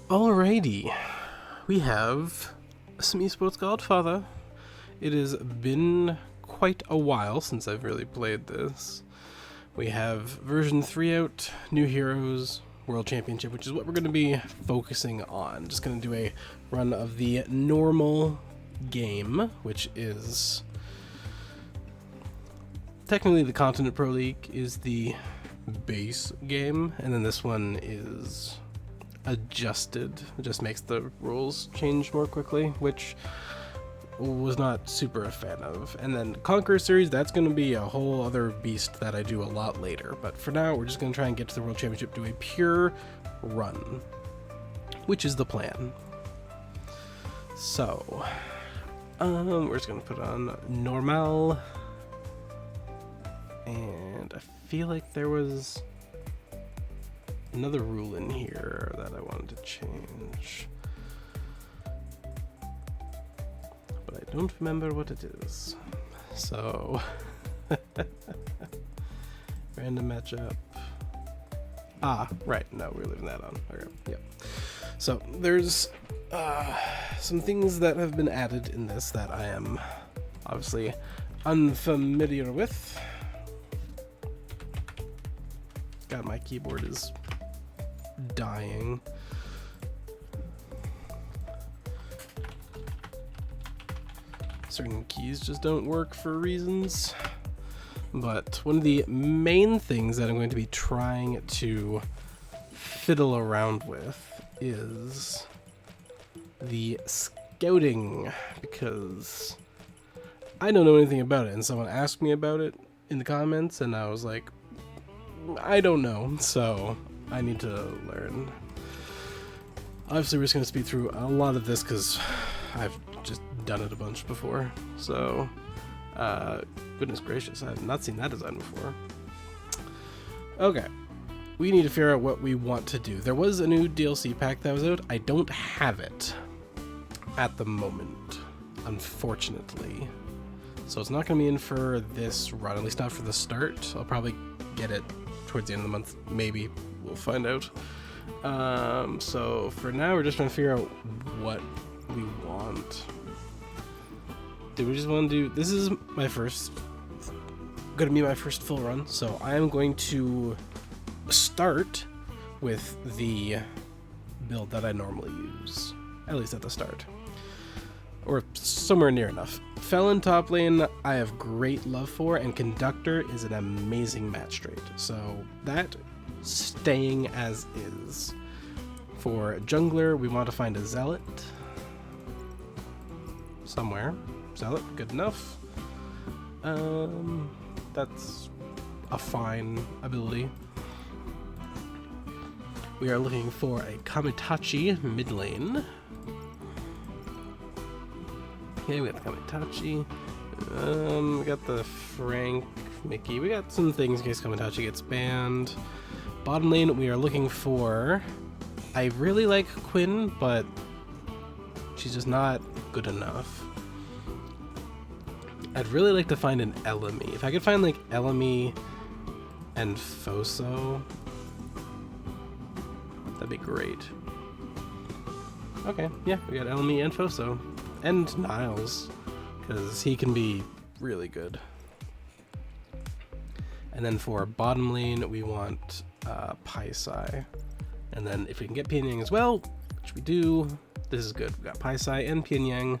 Alrighty, we have some Esports Godfather. It has been quite a while since I've really played this. We have version 3 out, new heroes, World Championship, which is what we're going to be focusing on. Just going to do a run of the normal game, which is technically the Continent Pro League is the base game, and then this one is adjusted. It just makes the rules change more quickly, which was not super a fan of. And then Conqueror series, that's going to be a whole other beast that I do a lot later. But for now, we're just going to try and get to the World Championship, do a pure run, which is the plan. So, we're just going to put on normal. And I feel like there was another rule in here that I wanted to change, but I don't remember what it is. So, random matchup. Right. No, we're leaving that on. Okay. Yep. So there's some things that have been added in this that I am obviously unfamiliar with. God, my keyboard is dying. Certain keys just don't work for reasons. But one of the main things that I'm going to be trying to fiddle around with is the scouting, because I don't know anything about it, and someone asked me about it in the comments, and I was like, I don't know, so I need to learn. Obviously, we're just going to speed through a lot of this because I've just done it a bunch before. So, goodness gracious, I have not seen that design before. Okay, we need to figure out what we want to do. There was a new DLC pack that was out. I don't have it at the moment, unfortunately. So it's not going to be in for this run, at least not for the start. I'll probably get it towards the end of the month, maybe. We'll find out. So for now, we're just trying to figure out what we want. Do we just want to do... This is my first... Going to be my first full run, so I am going to start with the build that I normally use, at least at the start. Or somewhere near enough. Felon top lane, I have great love for, and Conductor is an amazing match trait. So that staying as is. For jungler, we want to find a Zealot somewhere. Zealot, good enough. That's a fine ability. We are looking for a Kamitachi mid lane. Okay, we got the Kamitachi. We got the Frank Mickey. We got some things in case Kamitachi gets banned. Bottom lane, we are looking for... I really like Quinn, but she's just not good enough. I'd really like to find an Elemi. If I could find like Elemi and Foso, that'd be great. Okay, yeah, we got Elemi and Foso. And Niles, because he can be really good. And then for bottom lane, we want Paisai. And then if we can get Pyongyang as well, which we do, this is good. We got Paisai and Pyongyang.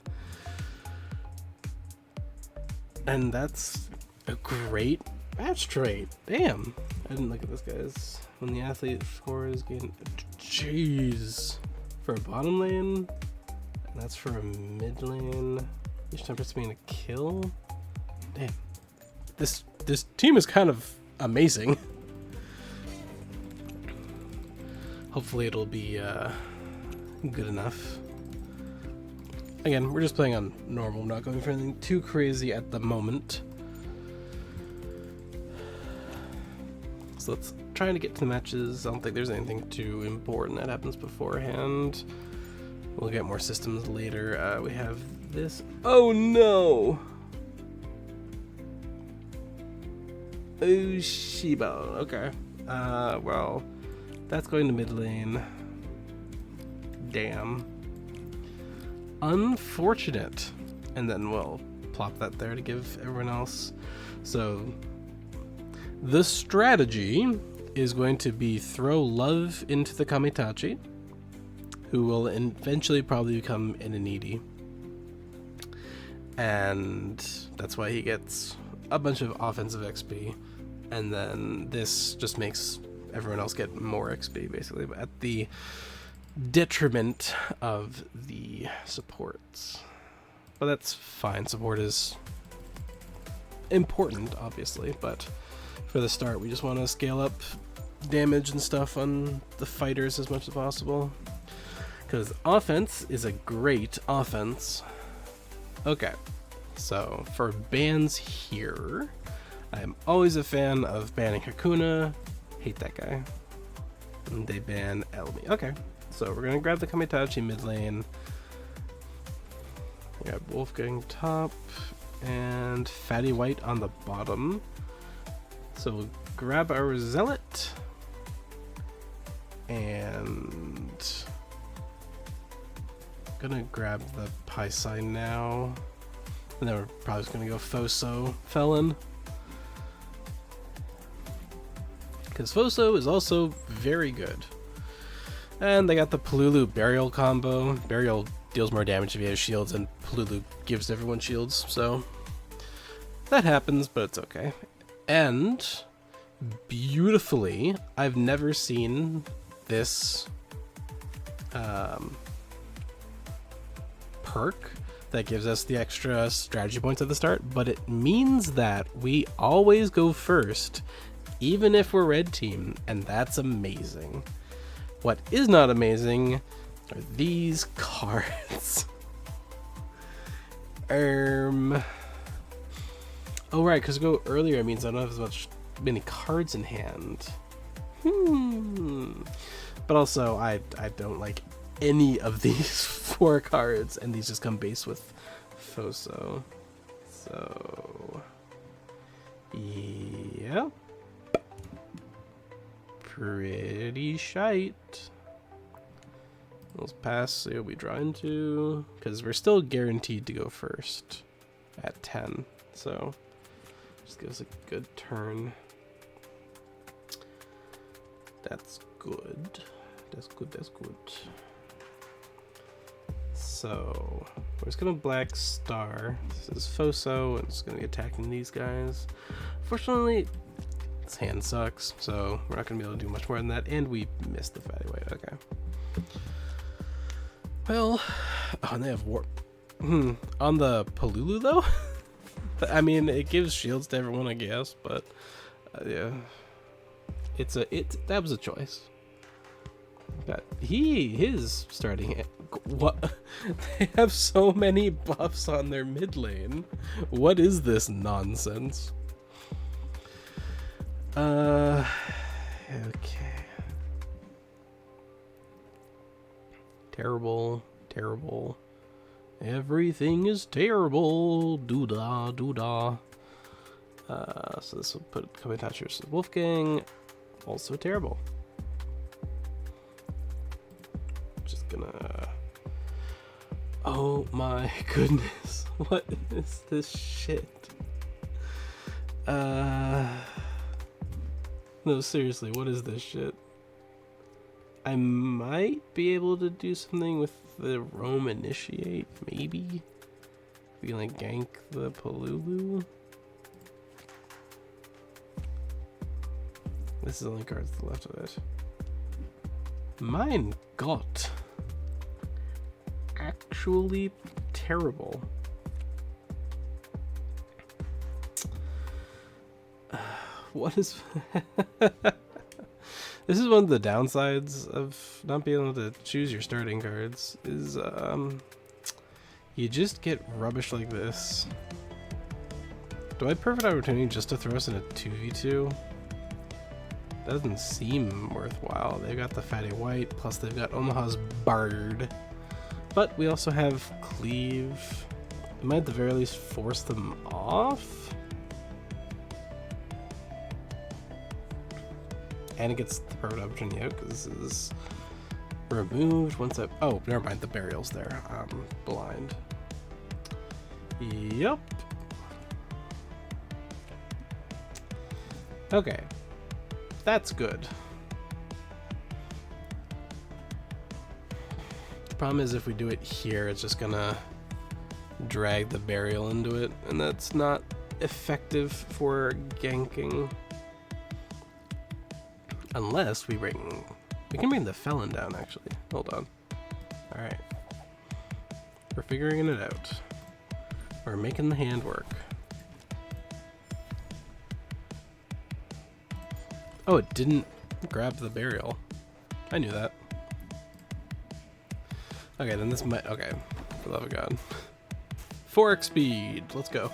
And that's a great match trait. Damn. I didn't look at this, guys. When the athlete scores gain... Jeez. For a bottom lane... And that's for a mid lane. Each time puts me in a kill. Damn. This team is kind of amazing. Hopefully it'll be good enough. Again, we're just playing on normal. We're not going for anything too crazy at the moment. So let's try to get to the matches. I don't think there's anything too important that happens beforehand. We'll get more systems later. We have this. Oh no! Oh, Shiba. Okay. Well, that's going to mid lane. Damn. Unfortunate. And then we'll plop that there to give everyone else. So the strategy is going to be throw love into the Kamitachi, who will eventually probably become an Initi. And that's why he gets a bunch of offensive XP. And then this just makes everyone else get more XP, basically, but at the detriment of the supports. But that's fine. Support is important, obviously, but for the start, we just want to scale up damage and stuff on the fighters as much as possible. Because offense is a great offense. Okay, so for bans here, I'm always a fan of banning Hakuna. Hate that guy. And they ban Elmi. Okay, so we're gonna grab the Kamitachi mid lane. We got Wolfgang top and Fatty White on the bottom. So we'll grab our Zealot and gonna grab the Paisai now. And then we're probably just gonna go Foso Felon. Because Foso is also very good. And they got the Polulu Burial combo. Burial deals more damage if he has shields, and Polulu gives everyone shields, so that happens, but it's okay. And beautifully, I've never seen this perk that gives us the extra strategy points at the start, but it means that we always go first, even if we're red team, and that's amazing. What is not amazing are these cards. Oh right, because go earlier means I don't have as many cards in hand. But also, I don't like any of these 4 cards, and these just come base with Foso. So, yeah. Pretty shite. Let's pass, see what we draw into, because we're still guaranteed to go first at 10, so just gives a good turn. That's good. That's good, that's good. So we're just gonna Black Star. This is Foso, and it's gonna be attacking these guys. Fortunately, this hand sucks, so we're not gonna be able to do much more than that, and we missed the Fatty White. Okay. Well, oh, and they have warp. On the Polulu though? I mean, it gives shields to everyone, I guess, but yeah, that was a choice. But his starting what? They have so many buffs on their mid lane. What is this nonsense? Okay. Terrible, terrible. Everything is terrible. Doo-dah, doo-dah. So this will put Kamitachi versus Wolfgang. Also terrible. Just gonna... Oh my goodness. What is this shit? No, seriously, what is this shit? I might be able to do something with the Roam Initiate, maybe? We can like gank the Polulu. This is the only cards to the left of it. Mein Gott. Actually terrible. What is... This is one of the downsides of not being able to choose your starting cards, is you just get rubbish like this. Do I have perfect opportunity just to throw us in a 2v2? Doesn't seem worthwhile. They've got the Fatty White, plus they've got Omaha's Bard. But we also have Cleave. We might at the very least force them off. And it gets the perfect opportunity out, because this is Removed once I... Oh, never mind. The burial's there. I'm blind. Yup. Okay. That's good. The problem is if we do it here, it's just gonna drag the burial into it, and that's not effective for ganking. Unless we bring... We can bring the felon down, actually. Hold on. Alright. We're figuring it out. We're making the hand work. Oh, it didn't grab the burial. I knew that. Okay, then this might... Okay. For the love of God. 4x speed. Let's go.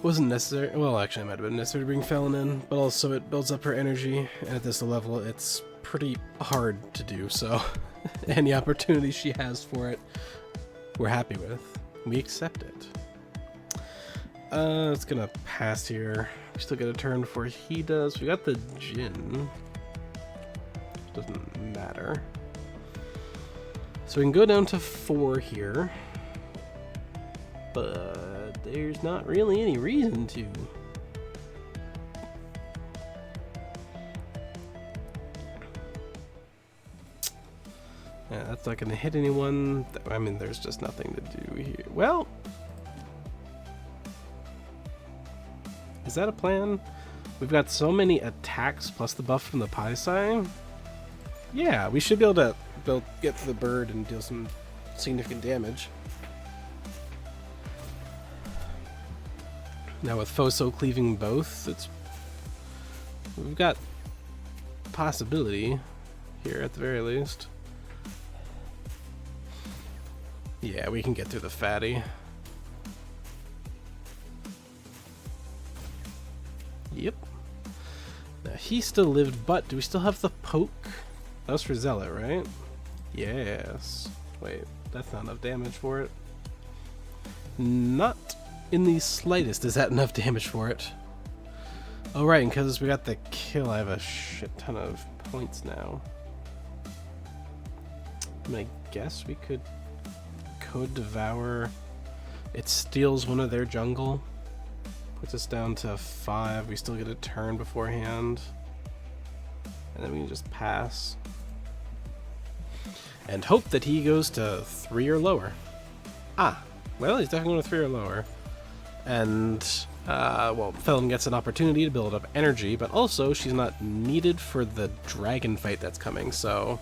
Wasn't necessary. Well, actually, it might have been necessary to bring Felon in, but also it builds up her energy, and at this level, it's pretty hard to do, so any opportunity she has for it, we're happy with. We accept it. It's gonna pass here. We still get a turn before he does. We got the Jinn. Doesn't matter. So we can go down to 4 here. But there's not really any reason to. Yeah, that's not going to hit anyone. I mean, there's just nothing to do here. Well, is that a plan? We've got so many attacks plus the buff from the Pi Psi. Yeah, we should be able to get to the bird and deal some significant damage. Now with Foso cleaving both, we've got possibility here at the very least. Yeah, we can get through the fatty. Yep. Now he still lived, but do we still have the poke? That was for Zealot, right? Yes. Wait, that's not enough damage for it. Not in the slightest is that enough damage for it. Oh right, and because we got the kill, I have a shit ton of points now. I mean, I guess we could Code Devour. It steals one of their jungle. Puts us down to 5. We still get a turn beforehand. And then we can just pass. And hope that he goes to 3 or lower. Ah, well, he's definitely going to 3 or lower. And, well, Felon gets an opportunity to build up energy, but also she's not needed for the dragon fight that's coming, so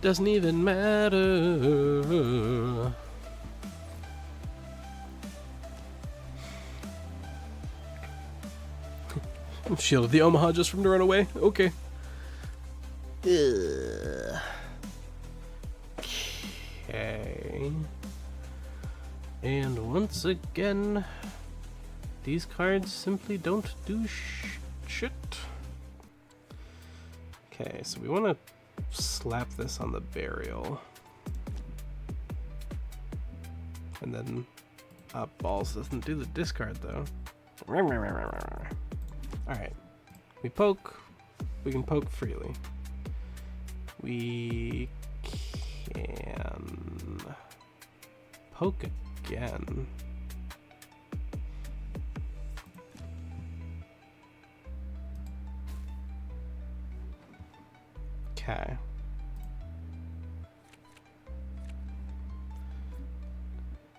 doesn't even matter. Shielded the Omaha just from to run away. Okay. Ugh. Okay. And once again, these cards simply don't do shit. Okay, so we want to slap this on the burial. And then balls doesn't do the discard though. Alright. We poke. We can poke freely. We can poke again. Okay.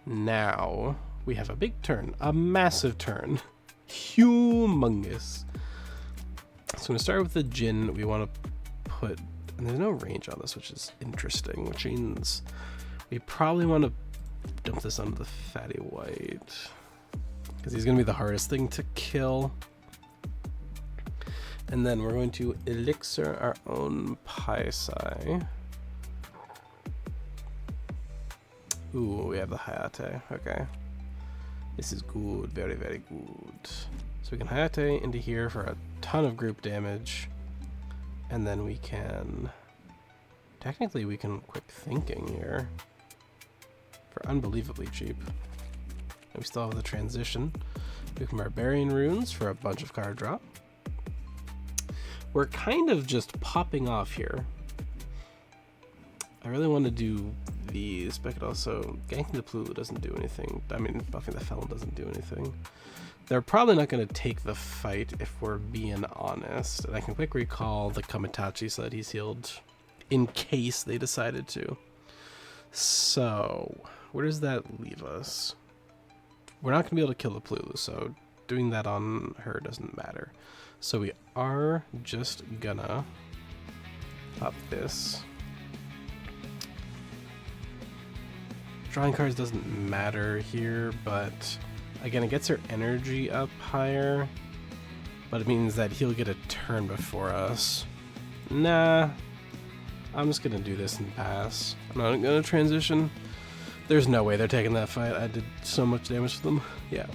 Now we have a big turn, a massive turn, humongous. So I'm gonna start with the Jinn. We want to put, and there's no range on this, which is interesting, which means we probably want to dump this onto the fatty white because he's gonna be the hardest thing to kill. And then we're going to elixir our own Pi Psi. Ooh, we have the Hayate. Okay. This is good. Very, very good. So we can Hayate into here for a ton of group damage. And then we can... Technically, we can quick thinking here. For unbelievably cheap. And we still have the transition. We can Barbarian Runes for a bunch of card drop. we're kind of just popping off here. I really want to do these, but I could also... Ganking the Plulu doesn't do anything. I mean, buffing the Felon doesn't do anything. They're probably not going to take the fight if we're being honest. And I can quick recall the Kamitachi so that he's healed in case they decided to. So, where does that leave us? We're not going to be able to kill the Plulu, so doing that on her doesn't matter. So we are just gonna pop this. Drawing cards doesn't matter here, but again, it gets her energy up higher, but it means that he'll get a turn before us. Nah, I'm just gonna do this and pass. I'm not gonna transition. There's no way they're taking that fight. I did so much damage to them. Yeah.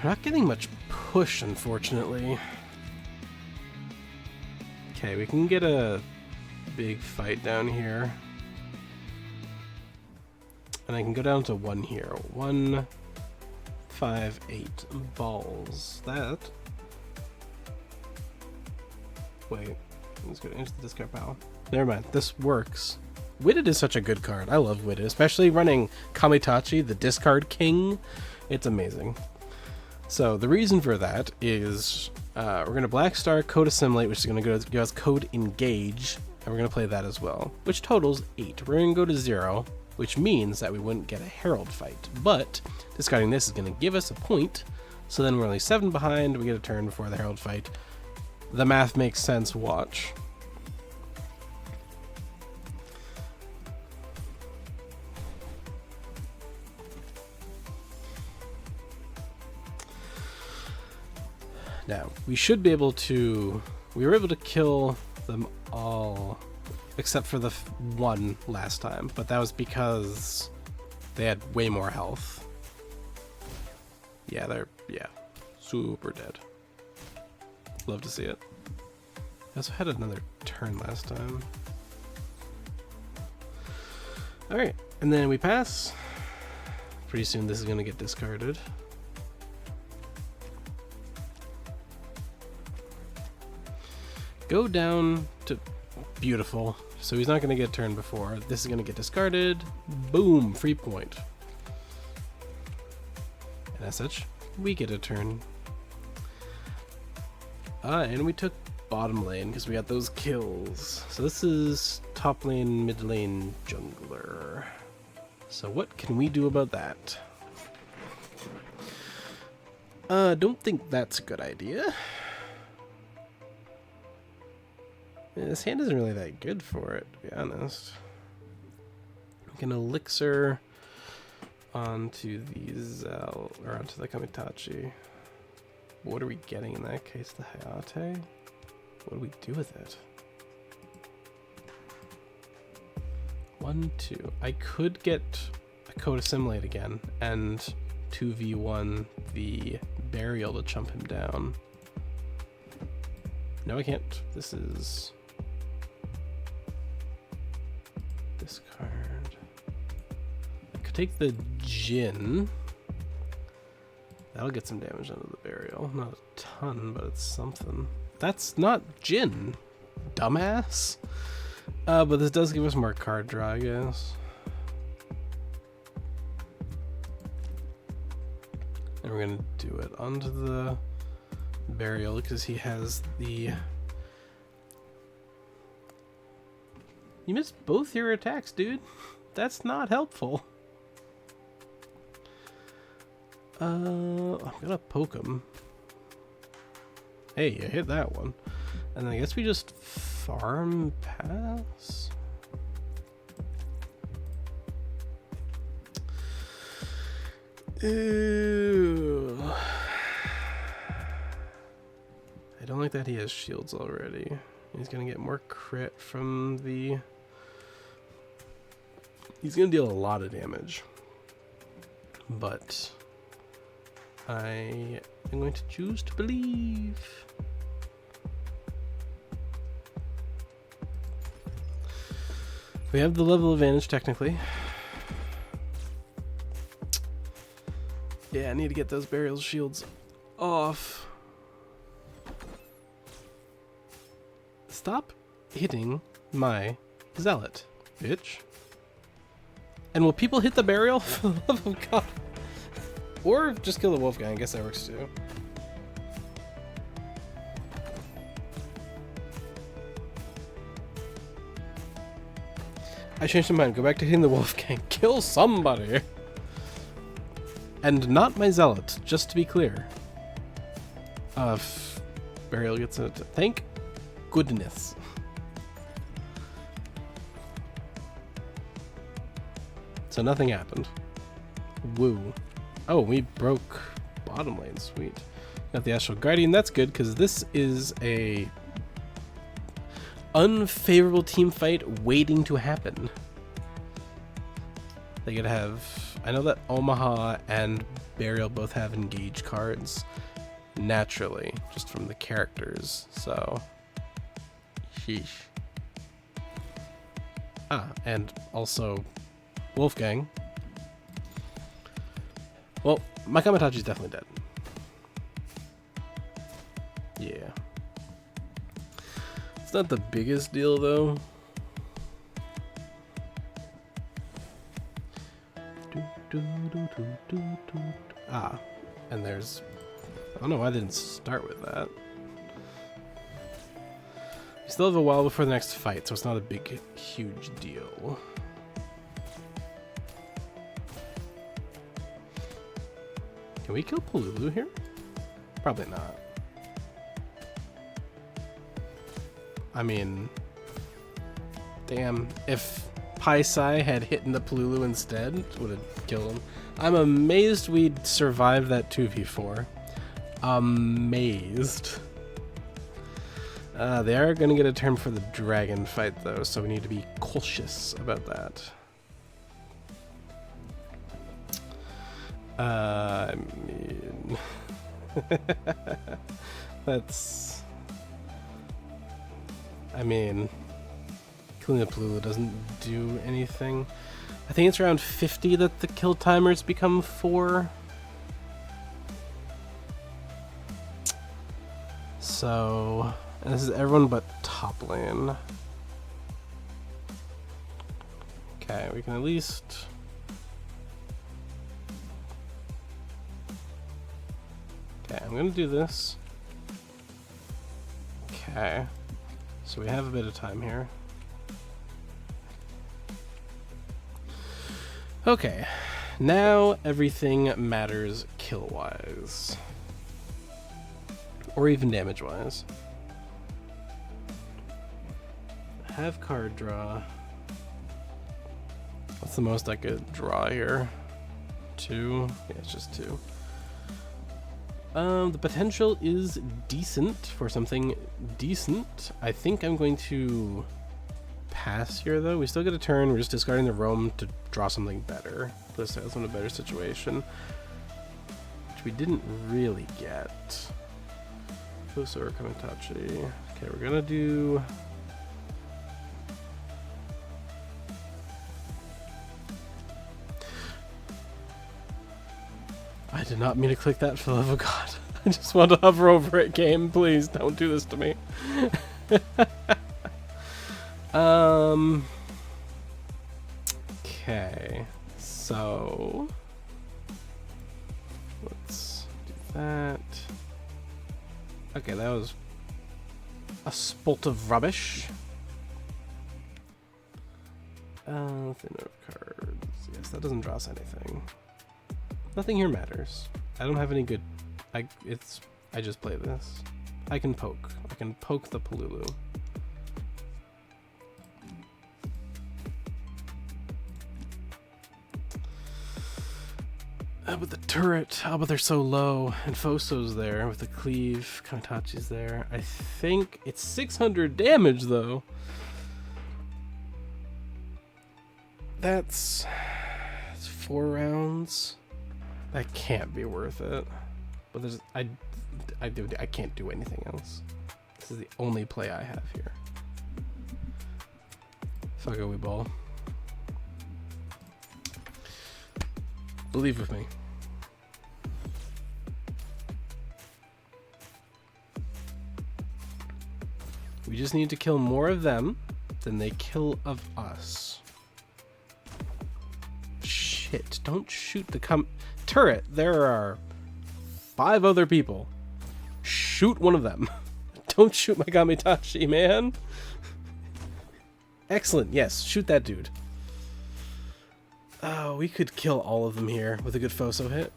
We're not getting much push, unfortunately. Okay, we can get a big fight down here. And I can go down to 1 here. 1, 5, 8 balls. That... Wait. Let's go into the discard pile. Never mind. This works. Witted is such a good card. I love Witted, especially running Kamitachi, the discard king. It's amazing. So the reason for that is we're going to Black Star Code Assimilate, which is going to give us Code Engage, and we're going to play that as well, which totals 8. We're going to go to 0, which means that we wouldn't get a Herald fight, but discarding this is going to give us a point, so then we're only 7 behind, we get a turn before the Herald fight. The math makes sense, watch. Now, we should be able to... We were able to kill them all, except for the one last time, but that was because they had way more health. Yeah, they're... yeah, super dead. Love to see it. I also had another turn last time. Alright, and then we pass. Pretty soon this is going to get discarded. Go down to... Beautiful. So he's not going to get turned before. This is going to get discarded. Boom! Free point. And as such, we get a turn. And we took bottom lane because we got those kills. So this is top lane, mid lane, jungler. So what can we do about that? Don't think that's a good idea. Yeah, this hand isn't really that good for it, to be honest. We can elixir onto the Zel, or onto the Kamitachi. What are we getting in that case? The Hayate? What do we do with it? 1, 2. I could get a Code Assimilate again and 2v1 the Burial to chump him down. No, I can't. This is... discard. I could take the Jin. That'll get some damage out of the Burial. Not a ton, but it's something. That's not Jin, dumbass. But this does give us more card draw, I guess. And we're gonna do it onto the Burial because he has the... You missed both your attacks, dude. That's not helpful. I'm gonna poke him. Hey, you hit that one. And I guess we just farm pass? Ew. I don't like that he has shields already. He's gonna get more crit from the... He's gonna deal a lot of damage. But... I am going to choose to believe. We have the level advantage technically. Yeah, I need to get those burial shields off. Stop hitting my zealot, bitch. And will people hit the burial? For the love of God. Or just kill the wolf guy. I guess that works too. I changed my mind. Go back to hitting the wolf gang. Kill somebody. And not my zealot, just to be clear. Burial gets it. Thank goodness. So nothing happened. Woo. Oh, we broke bottom lane. Sweet. Got the Astral Guardian. That's good, because this is a unfavorable team fight waiting to happen. They could have... I know that Omaha and Burial both have engage cards. Naturally. Just from the characters. So... sheesh. Ah, and also... Wolfgang. Well, my Kamitachi's definitely dead. Yeah. It's not the biggest deal, though. Ah, and there's... I don't know why they didn't start with that. We still have a while before the next fight, so it's not a big, huge deal. Can we kill Polulu here? Probably not. I mean, damn, if Paisai had hit the Polulu instead, would have killed him. I'm amazed we'd survive that 2v4. Amazed. They are going to get a turn for the dragon fight, though, so we need to be cautious about that. I mean... that's... I mean... killing the Polulu doesn't do anything. I think it's around 50 that the kill timers become 4. So... and this is everyone but top lane. Okay, we can at least... okay, I'm gonna do this. Okay. So we have a bit of time here. Okay. Now everything matters kill-wise. Or even damage-wise. Have card draw. What's the most I could draw here? 2? Yeah, it's just 2. The potential is decent for something decent. I think I'm going to pass here, though. We still get a turn. We're just discarding the roam to draw something better. Put ourselves in a better situation. Which we didn't really get. Foso or Kamitachi. Okay, we're gonna do... I did not mean to click that, for the love of God. I just want to hover over it, game. Please, don't do this to me. Okay. So... let's do that. Okay, that was a spot of rubbish. Thin of cards. Yes, that doesn't draw us anything. Nothing here matters. I don't have any good... I just play this. I can poke. I can poke the Polulu. With the turret, oh, but they're so low. And Foso's there with the cleave. Kamitachi's there. I think it's 600 damage, though. That's 4 rounds. That can't be worth it. But there's I can't do anything else. This is the only play I have here. Fuck it, we ball. Believe with me. We just need to kill more of them than they kill of us. Shit, don't shoot the turret. There are 5 other people. Shoot one of them. Don't shoot my Kamitachi, man. Excellent. Yes, shoot that dude. Oh, we could kill all of them here with a good Foso hit.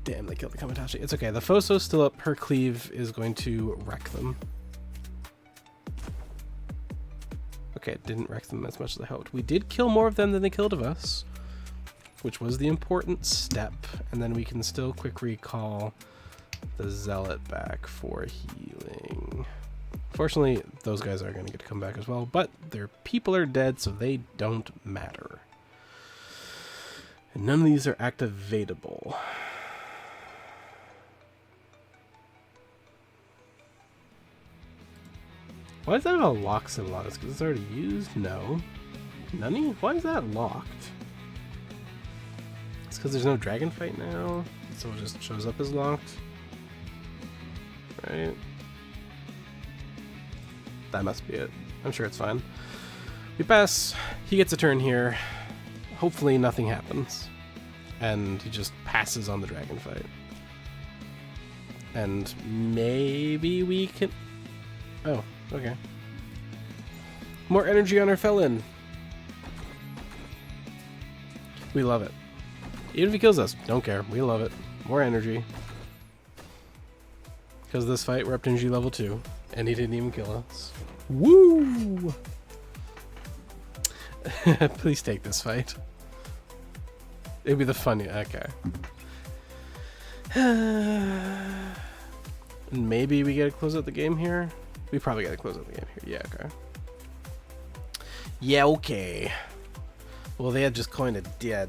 Damn, they killed the Kamitachi. It's okay. The Foso's still up. Her cleave is going to wreck them. Okay, it didn't wreck them as much as I hoped. We did kill more of them than they killed of us, which was the important step. And then we can still quick recall the Zealot back for healing. Fortunately, those guys are going to get to come back as well, but their people are dead, so they don't matter. And none of these are activatable. Why does that have a lock symbol on it? Because it's already used? No. Nani? Why is that locked? It's because there's no dragon fight now, so it just shows up as locked. Right? That must be it. I'm sure it's fine. We pass. He gets a turn here. Hopefully nothing happens. And he just passes on the dragon fight. And maybe we can... Oh, okay. More energy on our felon. We love it. Even if he kills us, don't care. We love it. More energy. Because this fight, we're up to energy level 2. And he didn't even kill us. Woo! Please take this fight. It'd be the funny. Okay. Maybe we gotta close out the game here. We probably gotta close out the game here. Yeah, okay. Yeah, okay. Well, they had just coined it dead.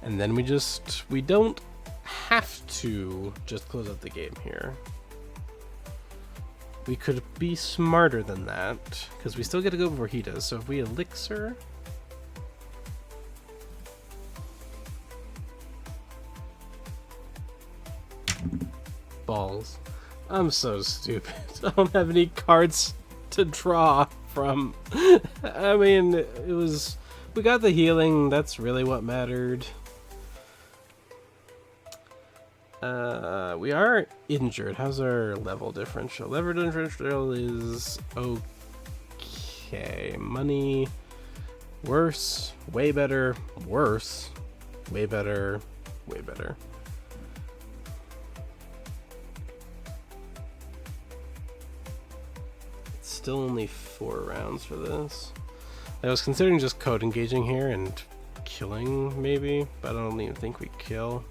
And then we don't have to just close out the game here. We could be smarter than that, because we still get to go before he does. So if we elixir... Balls. I'm so stupid. I don't have any cards to draw from. I mean, it was... We got the healing, that's really what mattered. We are injured. How's our level differential? Level differential is okay. Money, worse, way better, worse, way better, way better. It's still only 4 rounds for this. I was considering just code engaging here and killing maybe, but I don't even think we kill.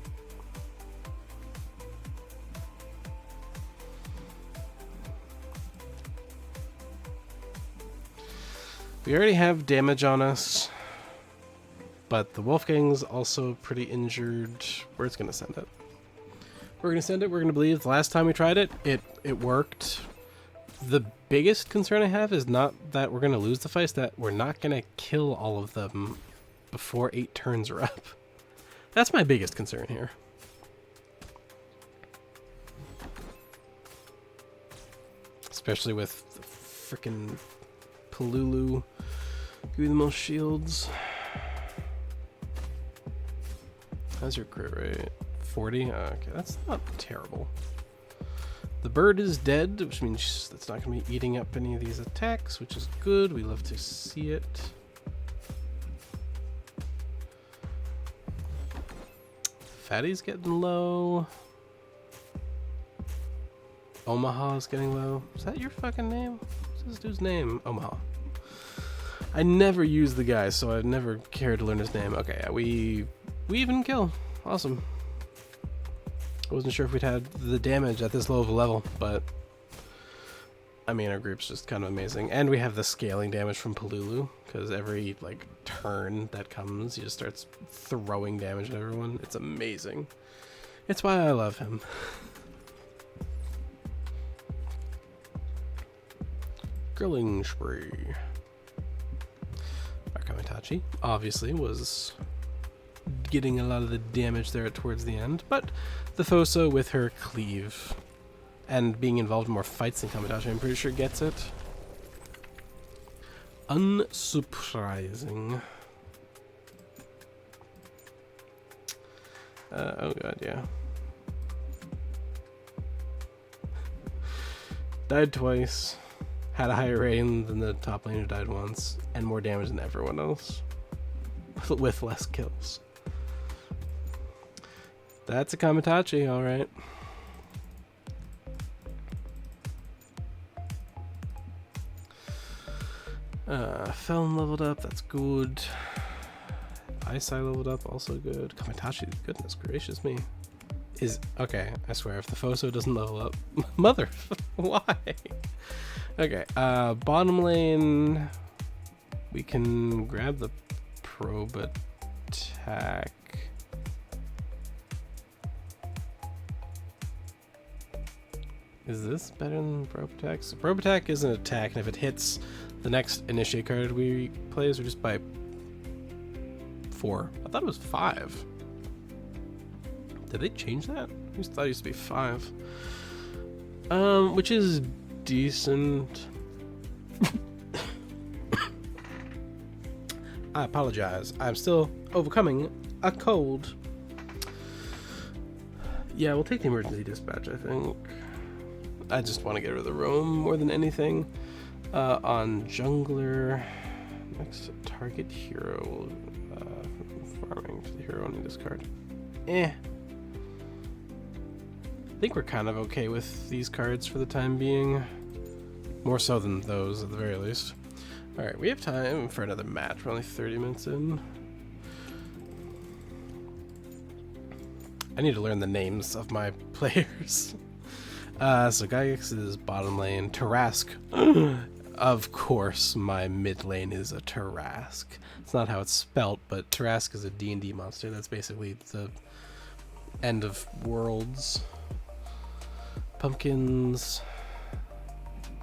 We already have damage on us, but the Wolfgang's also pretty injured. We're just gonna send it. We're gonna send it. We're gonna believe the last time we tried it, it worked. The biggest concern I have is not that we're gonna lose the fight, it's that we're not gonna kill all of them before 8 turns are up. That's my biggest concern here. Especially with the frickin' Palulu. Give me the most shields. How's your crit rate? 40? Oh, okay, that's not terrible. The bird is dead, which means that's not going to be eating up any of these attacks, which is good. We love to see it. Fatty's getting low. Omaha's getting low. Is that your fucking name? What's this dude's name? Omaha. I never use the guy, so I never cared to learn his name. Okay, yeah, we even kill. Awesome. I wasn't sure if we'd had the damage at this low of a level, but I mean, our group's just kind of amazing. And we have the scaling damage from Palulu, because every like turn that comes, he just starts throwing damage at everyone. It's amazing. It's why I love him. Grilling spree. Our Kamitachi Kamitachi obviously was getting a lot of the damage there towards the end, but the Foso with her cleave and being involved in more fights than Kamitachi, I'm pretty sure gets it. Unsurprising. Oh god, yeah. Died twice, had a higher rating than the top laner, died once, and more damage than everyone else, with less kills. That's a Kamitachi, alright. Felon leveled up, that's good. Isai leveled up, also good. Kamitachi, goodness gracious me. Is okay, I swear, if the Foso doesn't level up, mother, why? Okay, bottom lane, we can grab the probe attack. Is this better than probe attack? So probe attack is an attack, and if it hits the next initiate card we play, is just by 4. I thought it was 5. Did they change that? I just thought it used to be 5. Which is decent. I apologize. I'm still overcoming a cold. Yeah, we'll take the emergency dispatch, I think. I just want to get rid of the roam more than anything. On jungler, next target hero, farming to the hero on this card. I think we're kind of okay with these cards for the time being. More so than those, at the very least. Alright, we have time for another match. We're only 30 minutes in. I need to learn the names of my players. So Gygax is bottom lane. Tarask. Of course, my mid lane is a Tarask. It's not how it's spelt, but Tarask is a D&D monster. That's basically the end of worlds. Pumpkins.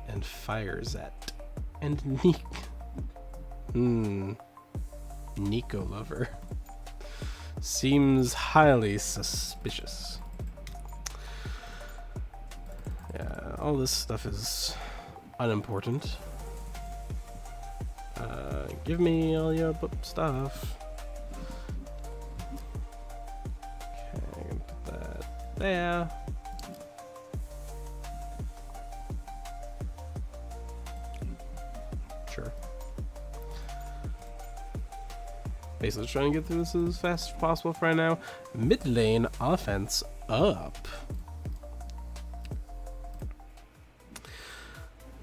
And Firezet. And Neek. Nico lover. Seems highly suspicious. Yeah, all this stuff is unimportant. Give me all your stuff. Okay, I'm gonna put that there. Sure. Basically just trying to get through this as fast as possible for right now. Mid lane offense up.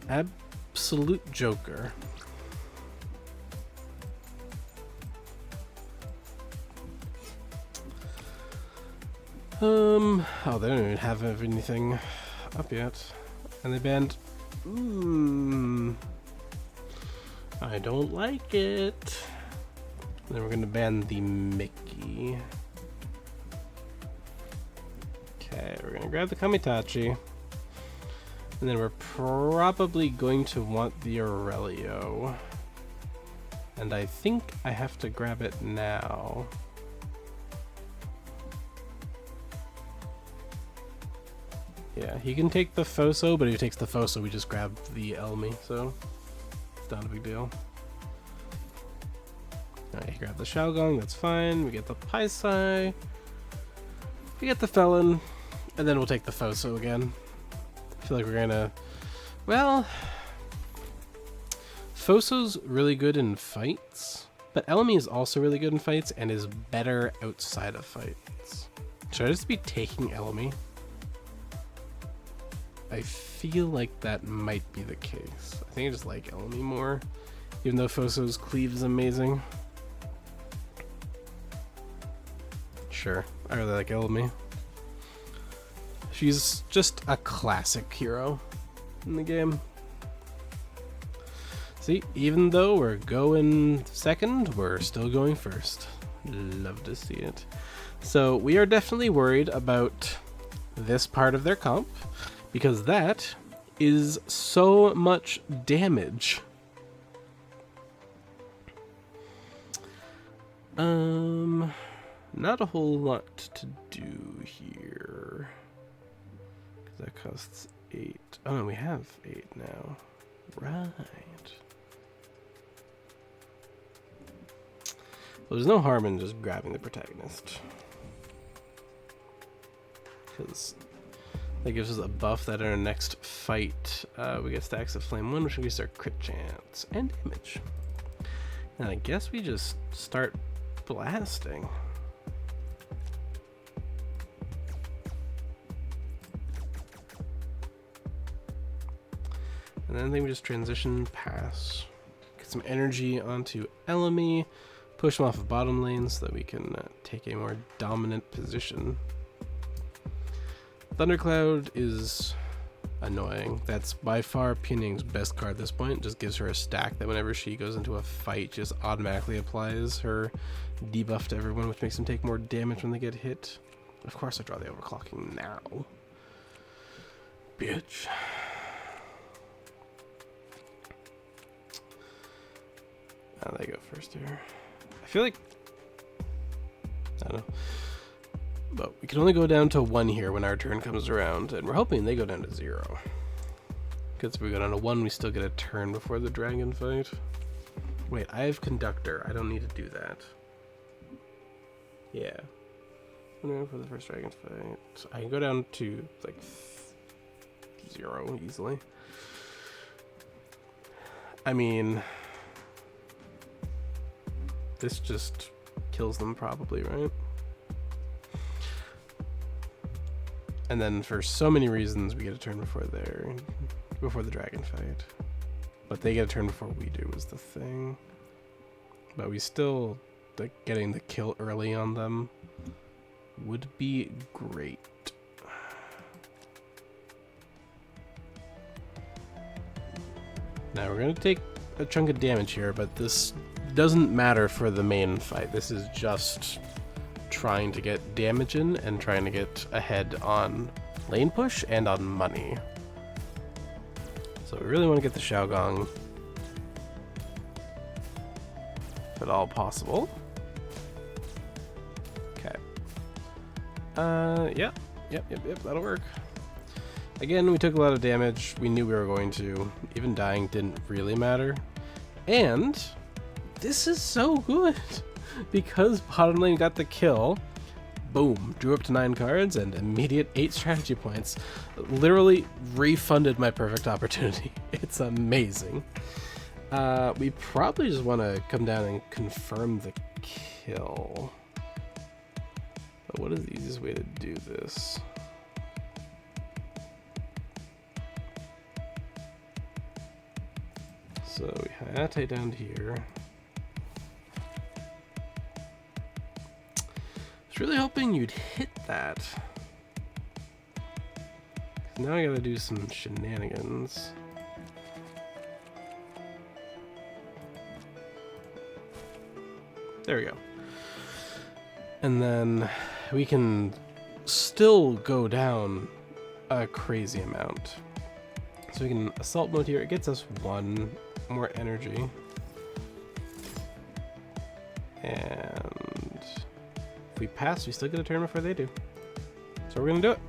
Absolute joker. Oh, they don't even have anything up yet. And they banned. I don't like it. Then we're gonna ban the Mickey. Okay, we're gonna grab the Kamitachi. And then we're probably going to want the Aurelio. And I think I have to grab it now. Yeah, he can take the Foso, but if he takes the Foso, we just grab the Elmi, so it's not a big deal. Alright, he grabbed the Xiaogong, that's fine. We get the Paisai. We get the Felon, and then we'll take the Foso again. I feel like we're gonna... Well... Foso's really good in fights, but Elmi is also really good in fights and is better outside of fights. Should I just be taking Elmi? I feel like that might be the case. I think I just like Elmi more, even though Foso's cleave is amazing. Sure, I really like Elmi. She's just a classic hero in the game. See, even though we're going second, we're still going first. Love to see it. So we are definitely worried about this part of their comp, because that is so much damage. Not a whole lot to do here. Because that costs 8. Oh no, we have 8 now. Right. Well, there's no harm in just grabbing the protagonist. Because that gives us a buff that in our next fight, we get stacks of Flame 1, which increases our crit chance and damage. And I guess we just start blasting. And then I think we just transition, pass, get some energy onto Elemi, push him off of bottom lane so that we can take a more dominant position. Thundercloud is annoying. That's by far Pianing's best card at this point. It just gives her a stack that whenever she goes into a fight, just automatically applies her debuff to everyone, which makes them take more damage when they get hit. Of course I draw the overclocking now. Bitch. They go first here. I feel like, I don't know, but we can only go down to 1 here when our turn comes around, and we're hoping they go down to 0. Because if we go down to 1, we still get a turn before the dragon fight. Wait, I have Conductor. I don't need to do that. Yeah. For the first dragon fight, I can go down to like 0 easily. I mean, this just kills them probably, right? And then for so many reasons we get a turn before the dragon fight. But they get a turn before we do is the thing. But we still, like, getting the kill early on them would be great. Now we're gonna take a chunk of damage here, but this doesn't matter for the main fight. This is just trying to get damage in and trying to get ahead on lane push and on money. So we really want to get the Xiaogong if at all possible. Okay. Yep, that'll work. Again, we took a lot of damage. We knew we were going to. Even dying didn't really matter. And this is so good because bottom lane got the kill. Boom, drew up to 9 cards and immediate 8 strategy points. Literally refunded my perfect opportunity. It's amazing. We probably just want to come down and confirm the kill. But what is the easiest way to do this? So we Hayate down here. I was really hoping you'd hit that. Now I gotta do some shenanigans. There we go. And then we can still go down a crazy amount. So we can assault mode here. It gets us 1 more energy. And if we pass, we still get a turn before they do. So we're gonna do it.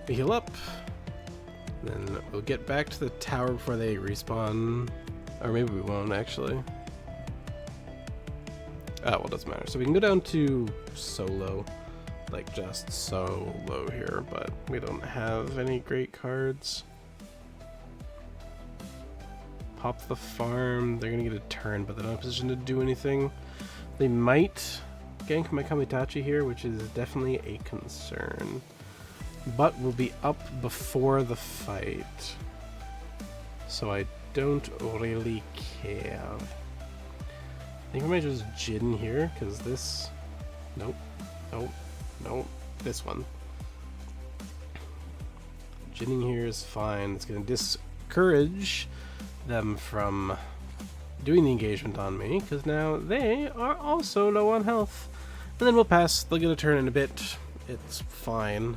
We heal up. Then we'll get back to the tower before they respawn. Or maybe we won't, actually. Oh, well, it doesn't matter. So we can go down to solo. Like, just so low here. But we don't have any great cards. Pop the farm. They're going to get a turn, but they're not in a position to do anything. They might gank my Kamitachi here, which is definitely a concern. But we'll be up before the fight. So I don't really care. I think I might just Jin here, because this... Nope. Nope. Nope. This one. Jinning here is fine. It's going to discourage them from doing the engagement on me, because now they are also low on health. And then we'll pass. They'll get a turn in a bit. It's fine.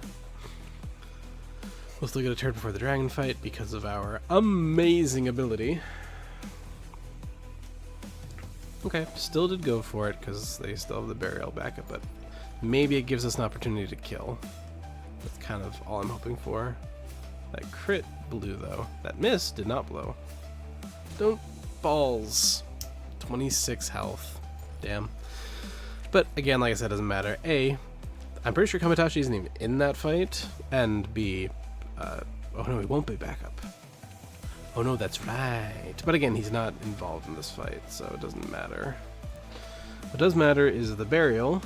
We'll still get a turn before the dragon fight because of our amazing ability. Okay, still did go for it because they still have the burial backup, but maybe it gives us an opportunity to kill. That's kind of all I'm hoping for. That crit blew though. That miss did not blow. Don't balls. 26 health. Damn. But again, like I said, it doesn't matter. A, I'm pretty sure Kamitachi isn't even in that fight. And B, oh no, he won't be backup. Oh no, that's right. But again, he's not involved in this fight, so it doesn't matter. What does matter is the burial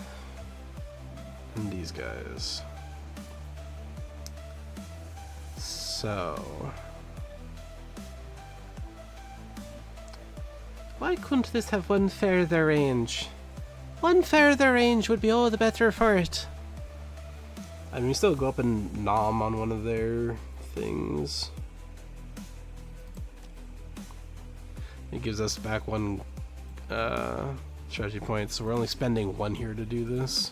and these guys. So, why couldn't this have one further range? One further range would be all the better for it. I mean, we still go up and nom on one of their things. It gives us back one strategy point, so we're only spending one here to do this.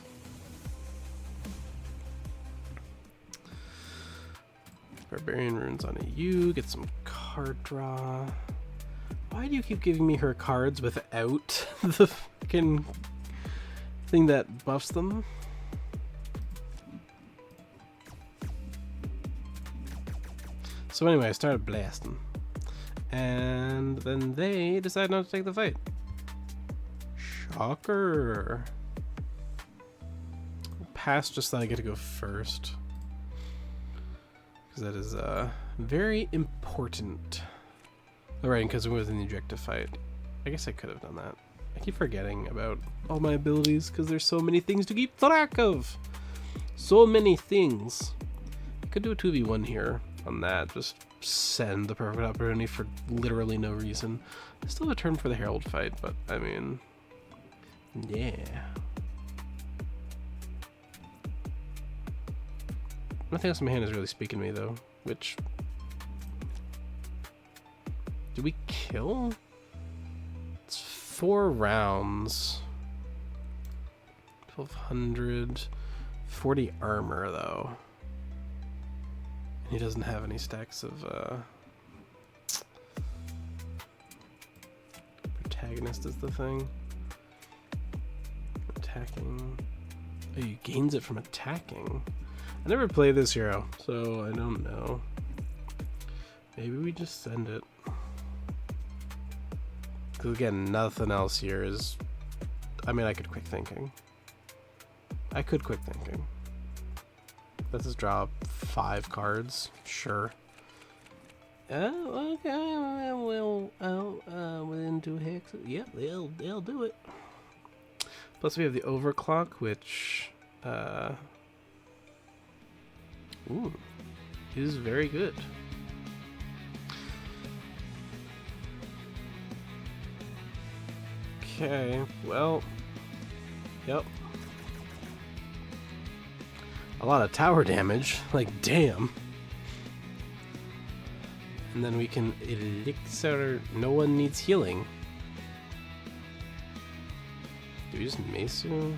Barbarian runes on a U, get some card draw. Why do you keep giving me her cards without the fucking thing that buffs them? So anyway, I started blasting. And then they decide not to take the fight. Shocker. Pass just so I get to go first. Because that is very important. Oh, right, because it was an ejective fight. I guess I could have done that. I keep forgetting about all my abilities because there's so many things to keep track of. So many things. I could do a 2v1 here on that. Just send the perfect opportunity for literally no reason. I still have a turn for the Herald fight, but I mean, yeah. Nothing else in my hand is really speaking to me though, which... Do we kill? It's 4 rounds. 1200. 40 armor though. He doesn't have any stacks of protagonist is the thing. Attacking. Oh, he gains it from attacking. I never played this hero, so I don't know. Maybe we just send it. Because again, nothing else here is... I mean, I could quick thinking. I could quick thinking. Let's just draw 5 cards. Sure. Oh, okay. Well, within 2 hexes. Yeah, they'll do it. Plus we have the overclock, which is very good. Okay, well, yep. A lot of tower damage, like damn. And then we can elixir. No one needs healing. Do we just Mesu?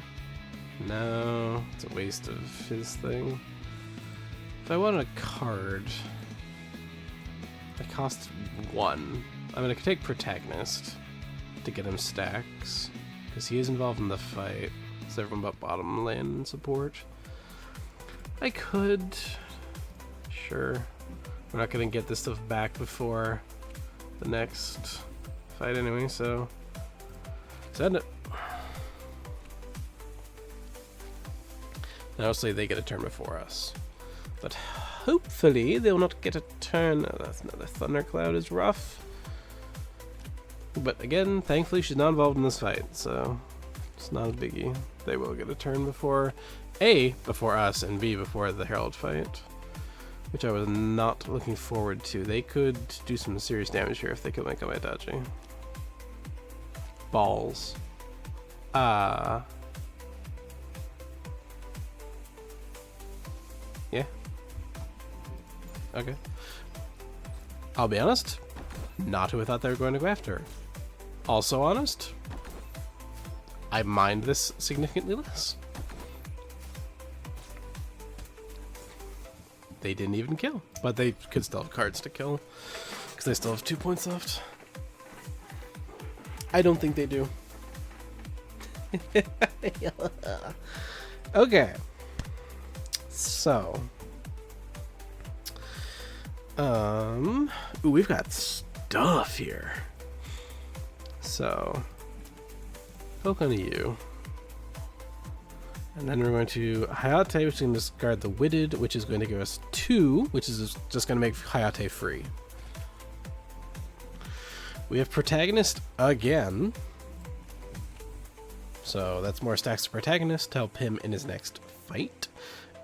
No, it's a waste of his thing. If I want a card, it costs 1. I mean, I could take Protagonist to get him stacks, because he is involved in the fight. It's everyone but bottom lane and support. I could. Sure. We're not going to get this stuff back before the next fight anyway, so send it. Now, obviously, they get a turn before us. But hopefully, they'll not get a turn. Oh, that's another thundercloud is rough. But again, thankfully, she's not involved in this fight, so it's not a biggie. They will get a turn before A, before us, and B, before the Herald fight, which I was not looking forward to. They could do some serious damage here if they kill my Kamitachi. Balls. Yeah. Okay. I'll be honest, not who I thought they were going to go after. Also honest, I mind this significantly less. They didn't even kill, but they could still have cards to kill because they still have 2 points left. I don't think they do. Okay. So. Ooh, we've got stuff here. So. Poke on you. And then we're going to Hayate, which is going to discard the Witted, which is going to give us 2, which is just going to make Hayate free. We have Protagonist again. So that's more stacks to Protagonist to help him in his next fight.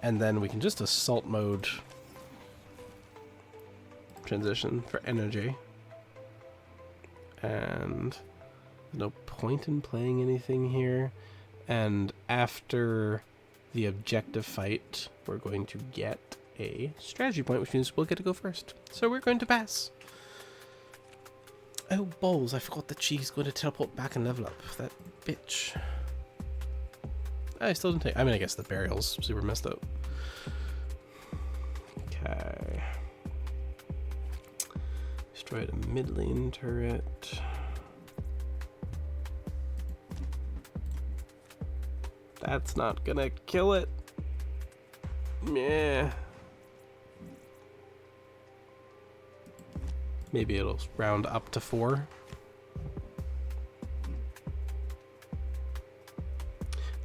And then we can just Assault Mode transition for energy. And no point in playing anything here. And after the objective fight, we're going to get a strategy point, which means we'll get to go first. So we're going to pass. Oh, balls, I forgot that she's going to teleport back and level up. That bitch. I still didn't take... I mean, I guess the burial's super messed up. Okay. Destroyed a mid lane turret. That's not gonna kill it. Yeah. Maybe it'll round up to 4.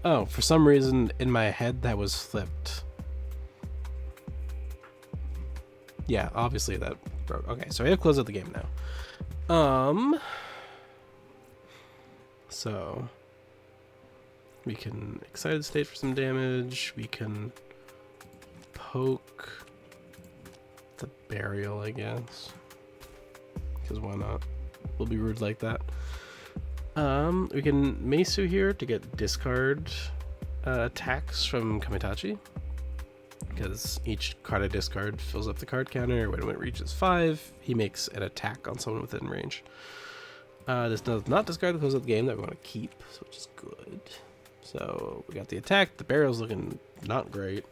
Oh, for some reason in my head that was flipped. Yeah, obviously that broke. Okay, so we have closed out the game now. So we can Excited State for some damage. We can poke the Burial, I guess. Because why not? We'll be rude like that. We can Mesu here to get discard attacks from Kamitachi. Because each card I discard fills up the card counter. When it reaches 5, he makes an attack on someone within range. This does not discard the close of the game that we want to keep, which is good. So we got the attack. The Burial's looking not great.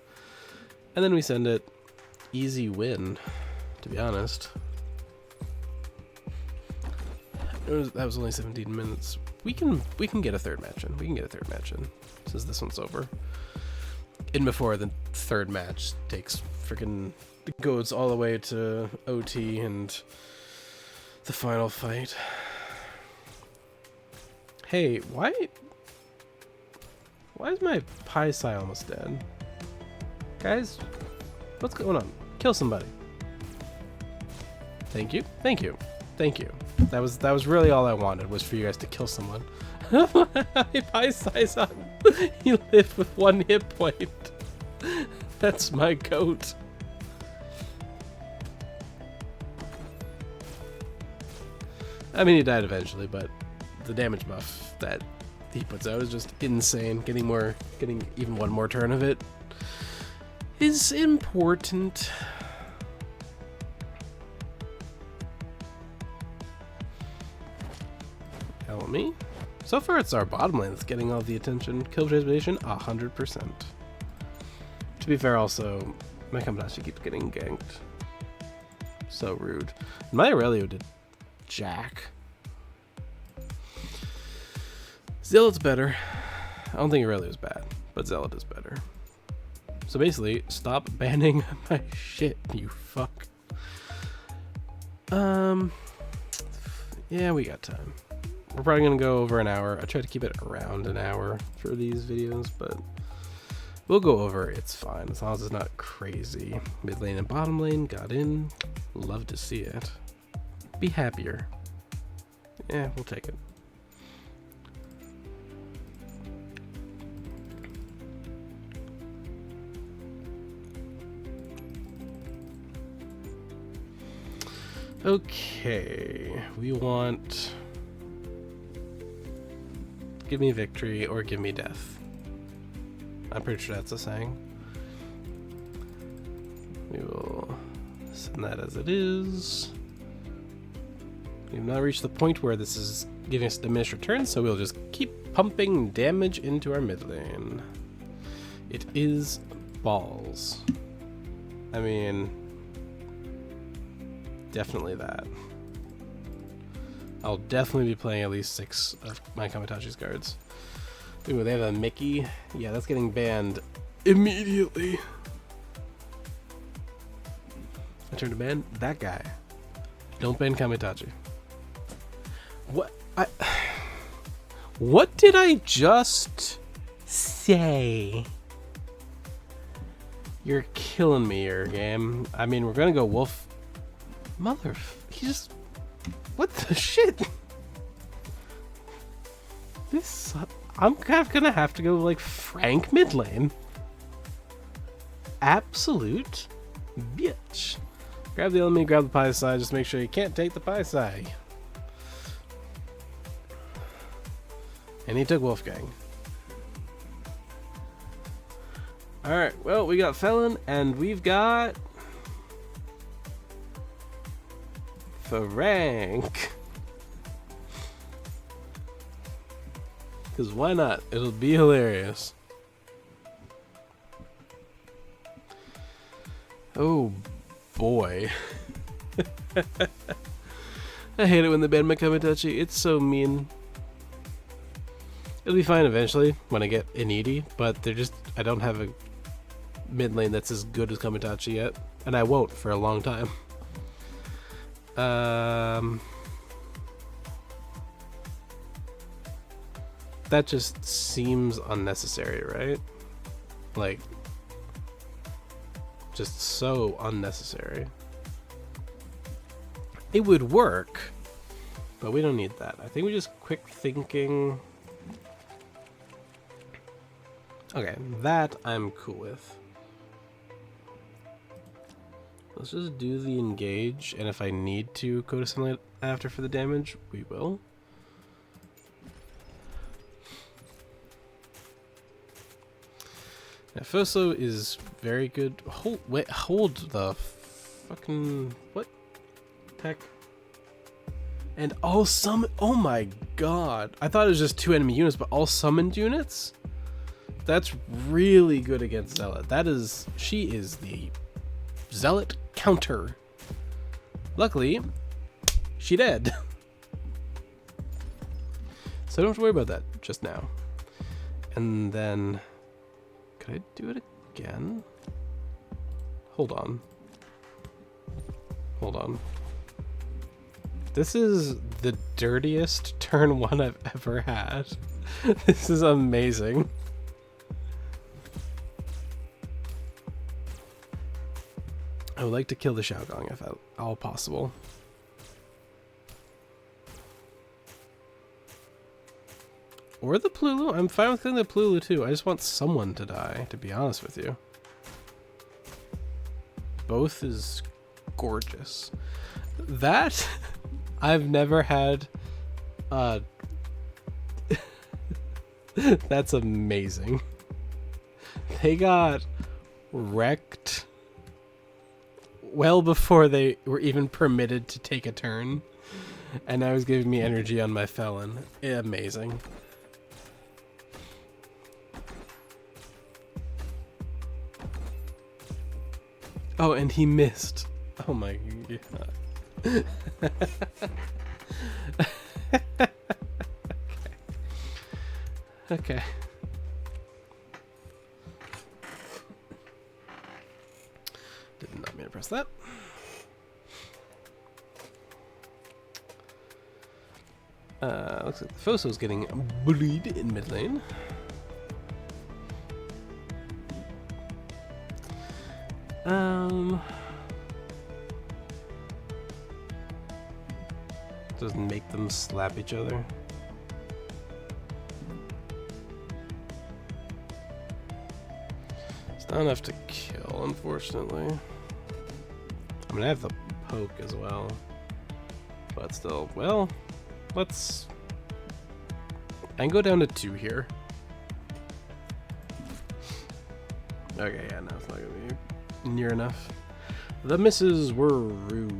And then we send it. Easy win, to be honest. That was only 17 minutes. We can get a third match in. We can get a third match in since this one's over. And before the third match takes goes all the way to OT and the final fight. Hey, why is my Pai Sai almost dead? Guys, what's going on? Kill somebody. Thank you. Thank you. Thank you. That was really all I wanted, was for you guys to kill someone. Pai Sai's on. You live with 1 hit point. That's my goat. I mean, he died eventually, but the damage buff that he puts out is just insane. Getting even one more turn of it is important. Tell me. So far, it's our bottom lane that's getting all the attention. Kill transformation, 100%. To be fair, also, my Kamitachi keeps getting ganked. So rude. My Aurelio did jack. Zealot's better. I don't think Aurelio's bad, but Zealot is better. So basically, stop banning my shit, you fuck. Yeah, we got time. We're probably gonna go over an hour. I try to keep it around an hour for these videos, but we'll go over. It's fine as long as it's not crazy. Mid lane and bottom lane got in. Love to see it. Be happier. Yeah, we'll take it. Okay, we want give me victory or give me death. I'm pretty sure that's a saying. We will send that as it is. We've not reached the point where this is giving us diminished returns, so we'll just keep pumping damage into our mid lane. It is balls. I mean, definitely that. I'll definitely be playing at least 6 of my Kamitachi's cards. Ooh, they have a Mickey. Yeah, that's getting banned immediately. I turn to ban that guy. Don't ban Kamitachi. What did I just say? You're killing me here, game. I mean, we're gonna go wolf. He just... What the shit? This... I'm kind of gonna have to go, like, Frank mid lane. Absolute bitch. Grab the enemy, grab the pie side, just make sure you can't take the pie side. And he took Wolfgang. Alright, well, we got Felon, and we've got... Frank. Because why not? It'll be hilarious. Oh, boy. I hate it when they ban my Kamitachi. It's so mean. It'll be fine eventually when I get Initi, but they're just... I don't have a mid lane that's as good as Kamitachi yet, and I won't for a long time. That just seems unnecessary, right? Like, just so unnecessary. It would work, but we don't need that. I think we just quick thinking. Okay, that I'm cool with. Let's just do the engage, and if I need to go to sunlight after for the damage, we will. Now, Foso is very good. Hold the fucking... What? Heck? And all summon... Oh my god. I thought it was just 2 enemy units, but all summoned units? That's really good against Zealot. That is... She is the Zealot counter. Luckily, she dead. So don't have to worry about that just now. And then... Could I do it again? Hold on. Hold on. This is the dirtiest turn 1 I've ever had. This is amazing. I would like to kill the Xiaogong if at all possible. Or the Plulu. I'm fine with killing the Plulu too. I just want someone to die, to be honest with you. Both is gorgeous. That I've never had. That's amazing. They got wrecked well before they were even permitted to take a turn, and that was giving me energy on my Felon. Amazing. Oh, and he missed. Oh my god. Okay. Did not mean to press that. Looks like Foso's getting bullied in mid lane. Doesn't make them slap each other. It's not enough to kill, unfortunately. I mean, I have the poke as well. But still, well, let's... I can go down to 2 here. Okay, yeah, no, it's not gonna be near enough. The misses were rude.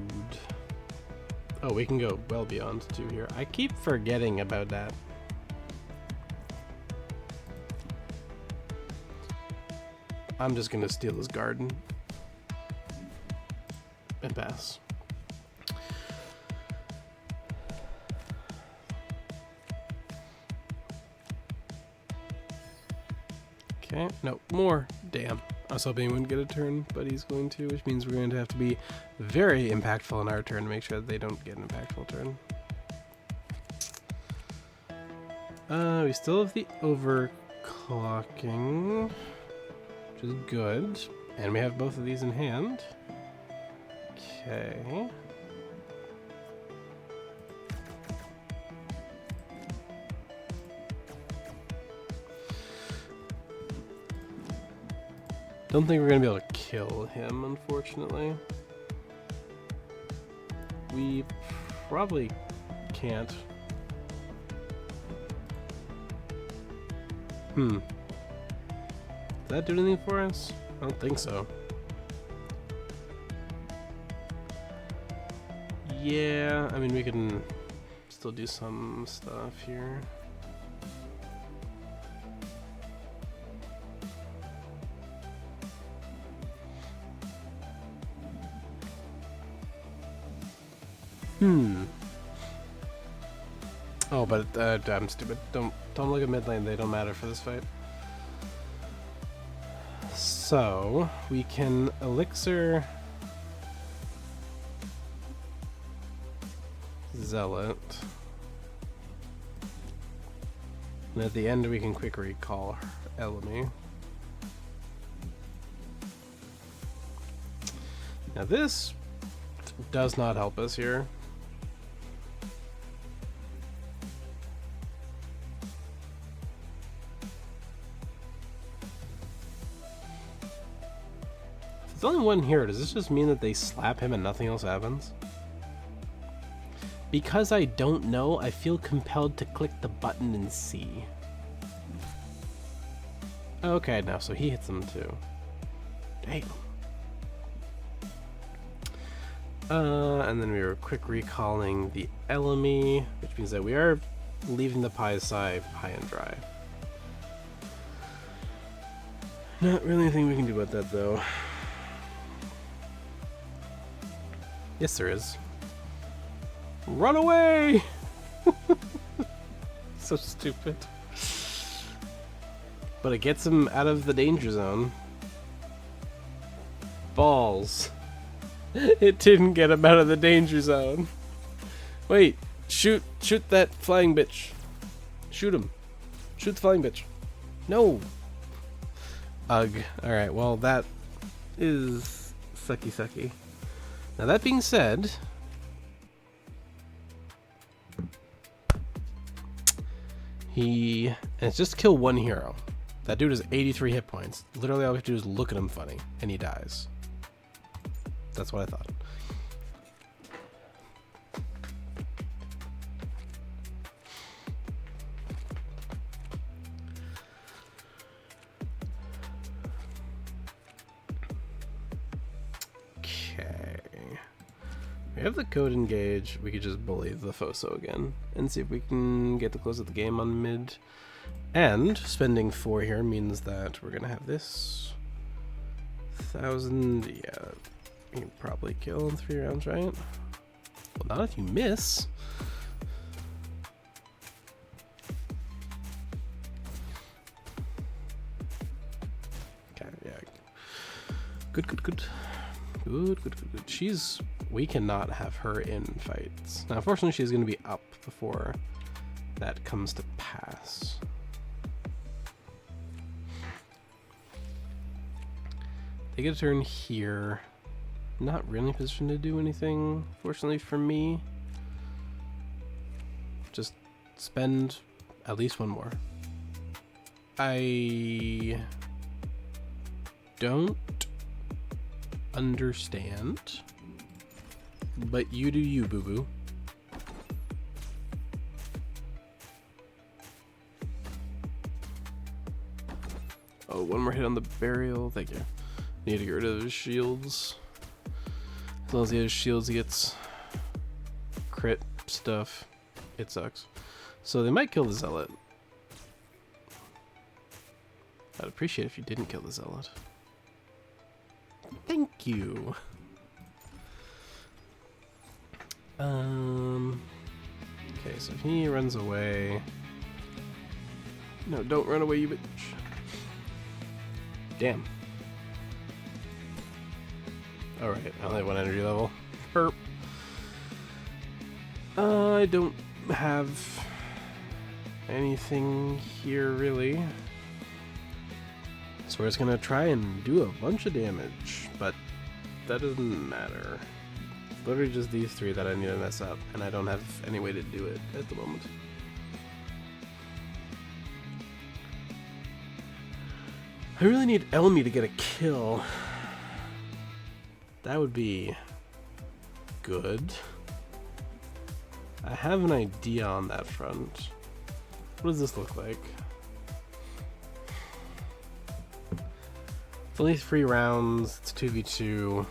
Oh, we can go well beyond 2 here. I keep forgetting about that. I'm just gonna steal his garden and pass. Okay, no, more. Damn. I was hoping he wouldn't get a turn, but he's going to, which means we're going to have to be very impactful in our turn to make sure that they don't get an impactful turn. We still have the overclocking, which is good. And we have both of these in hand. Okay. Don't think we're going to be able to kill him, unfortunately. We probably can't. Does that do anything for us? I don't think so. Yeah, I mean, we can still do some stuff here. Oh, but I'm stupid. Don't look at mid lane. They don't matter for this fight. So we can elixir Zealot, and at the end we can quick recall Elemi. Now this does not help us here. There's only one here. Does this just mean that they slap him and nothing else happens? Because I don't know, I feel compelled to click the button and see. Okay, now so he hits him too. Damn. And then we were quick recalling the Elemi, which means that we are leaving the Pi side high and dry. Not really anything we can do about that though. Yes, there is. Run away! So stupid. But it gets him out of the danger zone. Balls. It didn't get him out of the danger zone. Wait, shoot that flying bitch. Shoot him. Shoot the flying bitch. No. Ugh. Alright, well that is sucky. Now that being said, and it's just kill one hero. That dude has 83 hit points. Literally all we have to do is look at him funny, and he dies. That's what I thought. Okay. We have the code engage. We could just bully the Foso again and see if we can get the close of the game on mid. And spending 4 here means that we're gonna have this 1,000. Yeah, you can probably kill in 3 rounds, right? Well, not if you miss. Okay, yeah. Good. We cannot have her in fights. Now, unfortunately, she's going to be up before that comes to pass. They get a turn here. Not really in a position to do anything, fortunately for me. Just spend at least one more. I don't understand, but you do you, boo-boo. Oh, one more hit on the burial. Thank you. Need to get rid of those shields. As long as he has shields, he gets crit stuff. It sucks. So they might kill the Zealot. I'd appreciate it if you didn't kill the Zealot. Thank you. Okay, so if he runs away. No, don't run away, you bitch. damn. Alright, I only have 1 energy level. Burp. I don't have anything here, really. So we're just gonna try and do a bunch of damage, but that doesn't matter. It's literally just these 3 that I need to mess up, and I don't have any way to do it at the moment. I really need Elmi to get a kill. That would be good. I have an idea on that front. What does this look like? It's only 3 rounds, it's 2v2,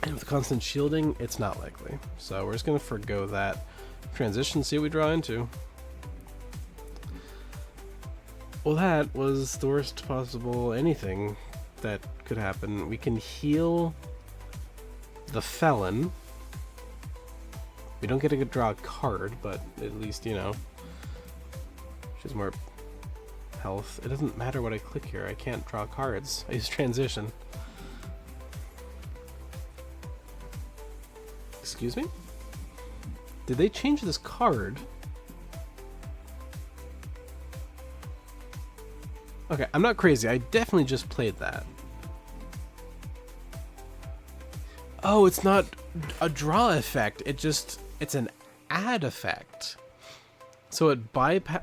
and with constant shielding, it's not likely. So we're just going to forgo that transition, see what we draw into. Well, that was the worst possible anything that could happen. We can heal the Felon. We don't get to draw a card, but at least, you know, she's more health. It doesn't matter what I click here. I can't draw cards. I use transition. Excuse me? Did they change this card? Okay, I'm not crazy. I definitely just played that. Oh, it's not a draw effect. It's an add effect. So it bypass.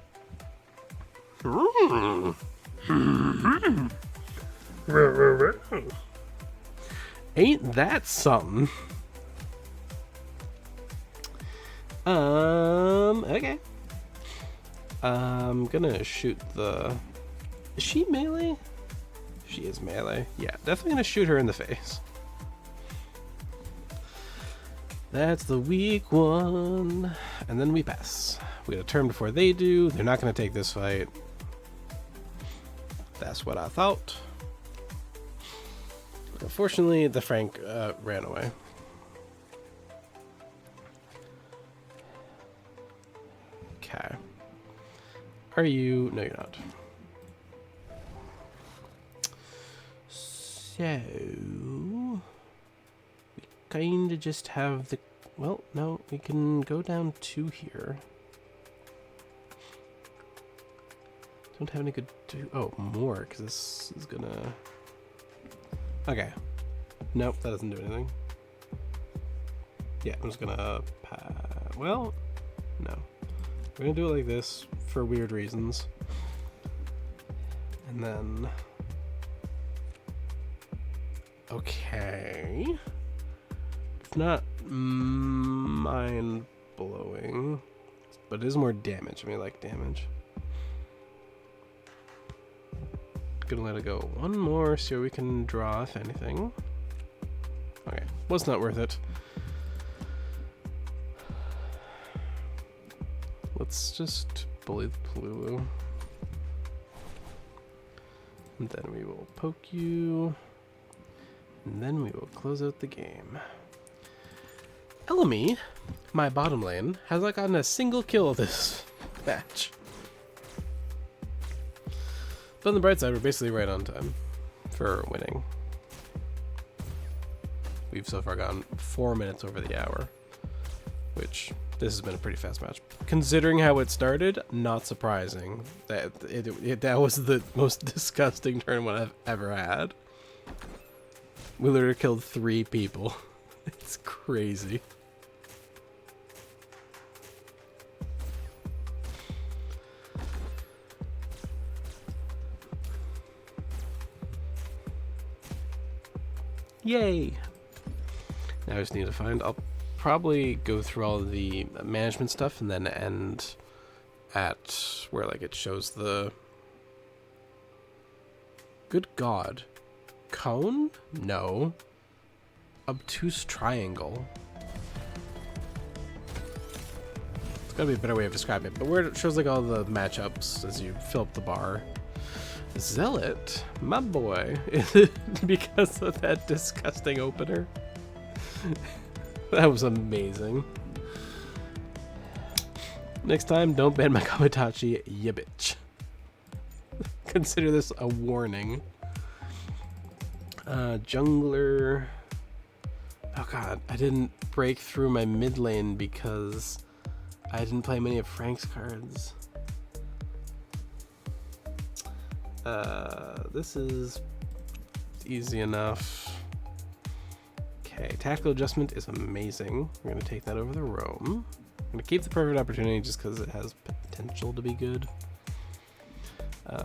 Ain't that something? Okay. I'm gonna shoot the... Is she melee? She is melee. Yeah, definitely gonna shoot her in the face. That's the weak one. And then we pass. We got a turn before they do. They're not gonna take this fight. That's what I thought. Unfortunately, the Frank ran away. Okay. Are you? No, you're not. So we kind of just have the. Well, no, we can go down 2 here. Don't have any good. Oh, more, because this is gonna. Okay. Nope, that doesn't do anything. Yeah, I'm just gonna. Well, no. We're gonna do it like this for weird reasons. And then. Okay. It's not mind blowing, but it is more damage. I mean, like damage. Gonna let it go 1 more, see what we can draw, if anything. Okay, well, it's not worth it. Let's just bully the Palulu. And then we will poke you. And then we will close out the game. Elmi, my bottom lane, has not gotten a single kill this match. But on the bright side, we're basically right on time for winning. We've so far gone 4 minutes over the hour, which this has been a pretty fast match. Considering how it started, not surprising. That was the most disgusting tournament I've ever had. We literally killed 3 people. It's crazy. Yay! Now I just need to find... I'll probably go through all of the management stuff and then end at where, like, it shows the... Good God. Cone? No. Obtuse triangle. There's gotta be a better way of describing it, but where it shows, like, all the matchups as you fill up the bar. Zealot, my boy. Is it because of that disgusting opener? That was amazing. Next time, don't ban my Kamitachi, ya bitch. Consider this a warning. Jungler. Oh god, I didn't break through my mid lane because I didn't play many of Frank's cards. This is easy enough. Okay, tactical adjustment is amazing. We're going to take that over the roam. I'm going to keep the perfect opportunity just because it has potential to be good.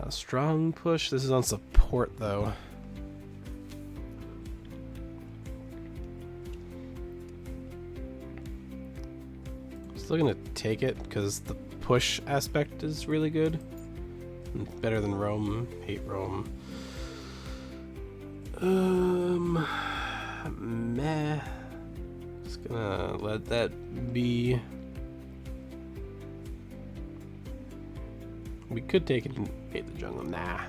Strong push. This is on support though. Still going to take it because the push aspect is really good. Better than roam. Hate roam. Meh. Just gonna let that be. We could take it and bait the jungle. Nah.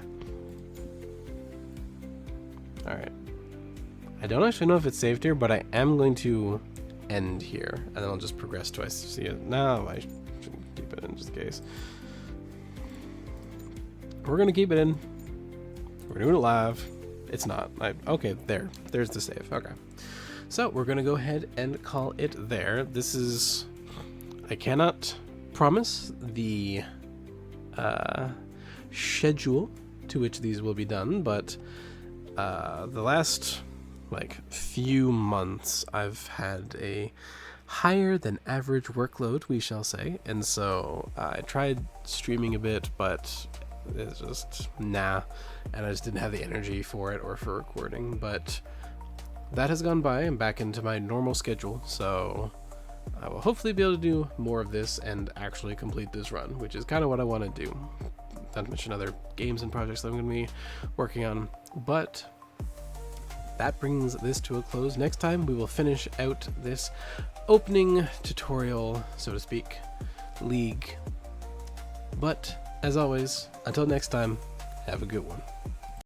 Alright. I don't actually know if it's saved here, but I am going to end here. And then I'll just progress till I see it. No, I shouldn't keep it in just in case. We're gonna keep it in. We're doing it live. It's not. Okay, there's the save. Okay. So we're gonna go ahead and call it there. This is, I cannot promise the schedule to which these will be done, but the last few months I've had a higher than average workload, we shall say, and so I tried streaming a bit, but it's just nah, and I just didn't have the energy for it or for recording. But that has gone by. I'm back into my normal schedule, so I will hopefully be able to do more of this and actually complete this run, which is kind of what I want to do. Not to mention other games and projects that I'm going to be working on. But that brings this to a close. Next time we will finish out this opening tutorial, so to speak, league. But as always, until next time, have a good one.